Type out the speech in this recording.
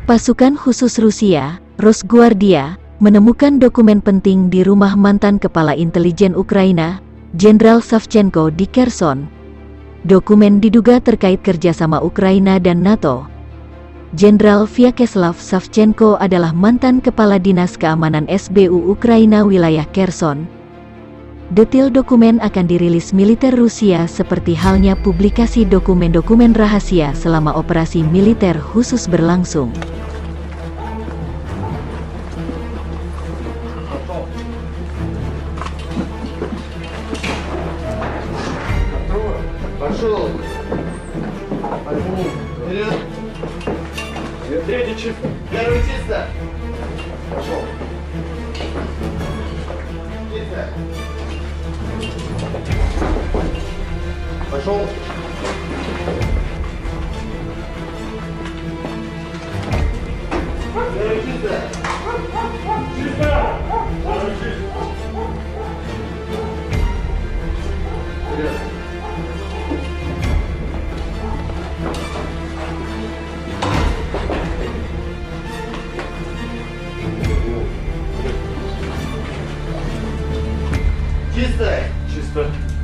Pasukan khusus Rusia, Rosgwardia, menemukan dokumen penting di rumah mantan Kepala Intelijen Ukraina, Jenderal Savchenko di Kherson. Dokumen diduga terkait kerjasama Ukraina dan NATO. Jenderal Vyacheslav Savchenko adalah mantan Kepala Dinas Keamanan SBU Ukraina wilayah Kherson. Detail dokumen akan dirilis militer Rusia seperti halnya publikasi dokumen-dokumen rahasia selama operasi militer khusus berlangsung. Первый чисто. Пошел. Чисто. Пошел. Первый чисто. Чисто. Второй чисто. Вперед. Чисто. Чисто.